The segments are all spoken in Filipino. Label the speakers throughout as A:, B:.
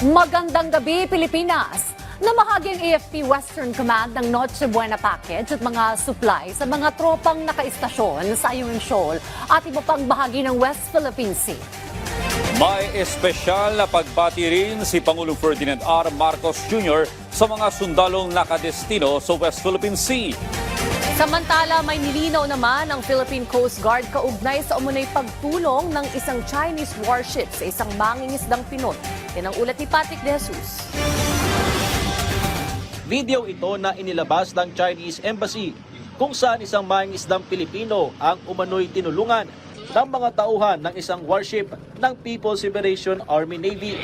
A: Magandang gabi, Pilipinas! Namahagi ang AFP Western Command ng Noche Buena Package at mga supply sa mga tropang nakaistasyon sa Ayungin Shoal at iba pang bahagi ng West Philippine Sea.
B: May espesyal na pagbati rin si Pangulong Ferdinand R. Marcos Jr. sa mga sundalong nakadestino sa West Philippine Sea.
A: Samantala, may nilinaw naman ang Philippine Coast Guard kaugnay sa umunay pagtulong ng isang Chinese warship sa isang mangingisdang Pinoy. Yan ang ulat ni Patrick De Jesus.
C: Video ito na inilabas ng Chinese Embassy kung saan isang mangingisdang Pilipino ang umano'y tinulungan ng mga tauhan ng isang warship ng People's Liberation Army Navy.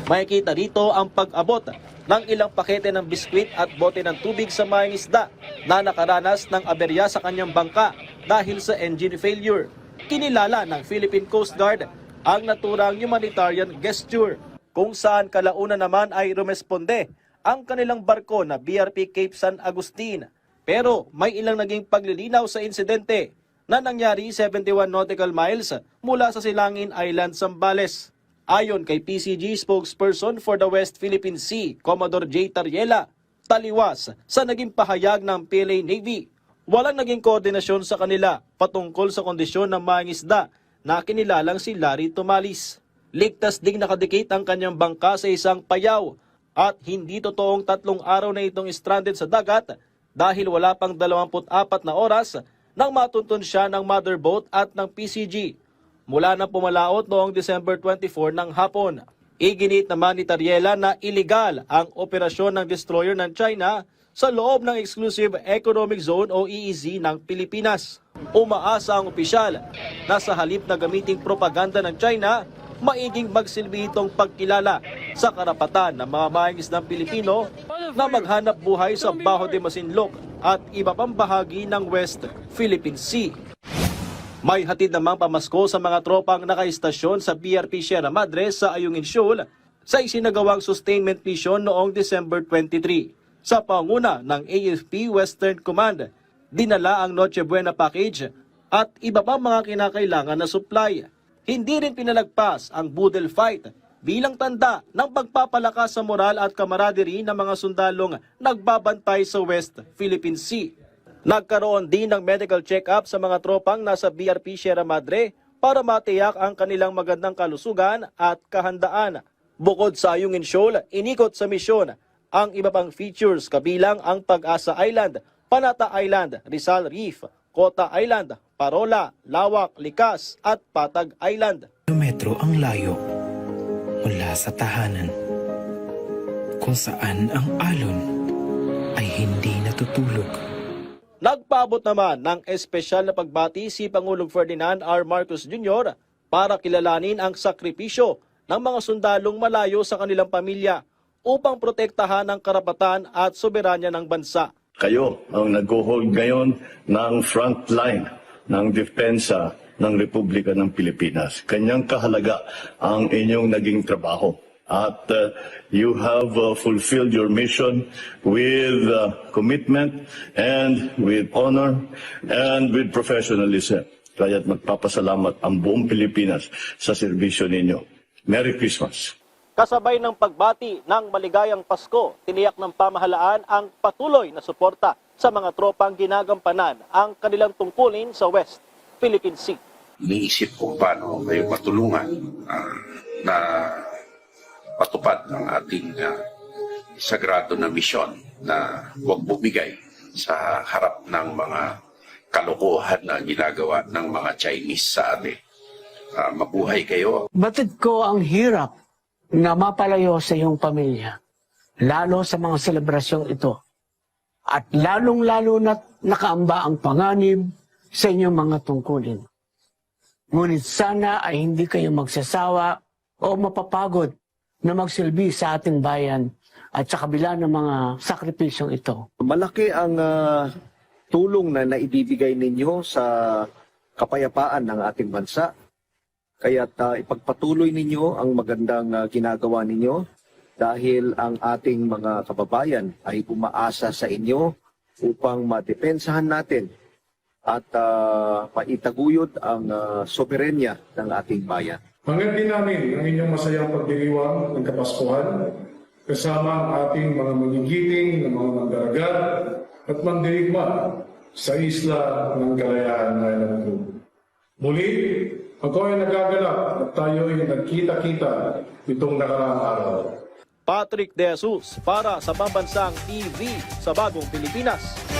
C: Makikita dito ang pag-abot ng ilang pakete ng biskwit at bote ng tubig sa mangingisda na nakaranas ng aberya sa kanyang bangka dahil sa engine failure. Kinilala ng Philippine Coast Guard ang naturang humanitarian gesture kung saan kalaunan naman ay rumesponde ang kanilang barko na BRP Cape San Agustin. Pero may ilang naging paglilinaw sa insidente na nangyari 71 nautical miles mula sa Silangin Island, Zambales. Ayon kay PCG spokesperson for the West Philippine Sea, Commodore J. Tariela, taliwas sa naging pahayag ng PLA Navy. Walang naging koordinasyon sa kanila patungkol sa kondisyon ng mangingisda na kinilalang si Larry Tomalis. Ligtas ding nakadikit ang kanyang bangka sa isang payaw at hindi totoong 3 araw na itong stranded sa dagat dahil wala pang 24 na oras nang matuntun siya ng mother boat at ng PCG mula nang pumalaot noong December 24 ng hapon. Iginit naman ni Tariela na iligal ang operasyon ng destroyer ng China sa loob ng Exclusive Economic Zone o EEZ ng Pilipinas. Umaasa ang opisyal na sa halip na gamiting propaganda ng China, maiging magsilbi itong pagkilala sa karapatan ng mga mangingisdang Pilipino na maghanap buhay sa Bajo de Masinloc at iba pang bahagi ng West Philippine Sea. May hatid namang pamasko sa mga tropang nakaistasyon sa BRP Sierra Madre sa Ayungin Shoal sa isinagawang sustainment mission noong December 23. Sa panguna ng AFP Western Command, dinala ang Noche Buena Package at iba pang mga kinakailangan na supply. Hindi rin pinalagpas ang Budel Fight bilang tanda ng pagpapalakas sa moral at camaraderie ng mga sundalong nagbabantay sa West Philippine Sea. Nagkaroon din ng medical check-up sa mga tropang nasa BRP Sierra Madre para matiyak ang kanilang magandang kalusugan at kahandaan. Bukod sa Ayungin Shoal, inikot sa misyon ang iba pang features kabilang ang Pag-asa Island, Panata Island, Rizal Reef, Kota Island, Parola, Lawak, Likas at Patag Island.
D: Kilometro ang layo mula sa tahanan kung saan ang alon ay hindi natutulog.
C: Nagpaabot naman ng espesyal na pagbati si Pangulong Ferdinand R. Marcos Jr. para kilalanin ang sakripisyo ng mga sundalong malayo sa kanilang pamilya upang protektahan ang karapatan at soberanya ng bansa.
E: Kayo ang nag-hold ngayon ng front line ng depensa ng Republika ng Pilipinas. Kanyang kahalaga ang inyong naging trabaho. At you have fulfilled your mission with commitment and with honor and with professionalism. Kaya't magpapasalamat ang buong Pilipinas sa serbisyo ninyo. Merry Christmas!
C: Kasabay ng pagbati ng maligayang Pasko, tiniyak ng pamahalaan ang patuloy na suporta sa mga tropang ginagampanan ang kanilang tungkulin sa West Philippine Sea.
F: Iniisip kung paano kayo matulungan na patupad ng ating sagrado na misyon na huwag bumigay sa harap ng mga kalokohan na ginagawa ng mga Chinese sa atin. Mabuhay kayo.
G: Batid ko ang hirap na mapalayo sa iyong pamilya, lalo sa mga selebrasyong ito. At lalong-lalo na nakaamba ang panganib sa inyong mga tungkulin. Ngunit sana ay hindi kayo magsasawa o mapapagod na magsilbi sa ating bayan at sa kabila ng mga sakripisyong ito.
H: Malaki ang tulong na naibibigay ninyo sa kapayapaan ng ating bansa. Kaya't ipagpatuloy ninyo ang magandang ginagawa ninyo dahil ang ating mga kababayan ay umaasa sa inyo upang madepensahan natin at maitaguyod ang soberenya ng ating bayan.
I: Hangad din namin ang inyong masayang pagdiriwang ng Kapaskuhan kasama ang ating mga magigiting na mga mandaragat at mandirigma sa isla ng Kalayaan Island Group. Muli, ako ay nagagalak at tayo ay nagkita-kita itong nakaraang araw.
C: Patrick De Jesus para sa Pambansang TV sa Bagong Pilipinas.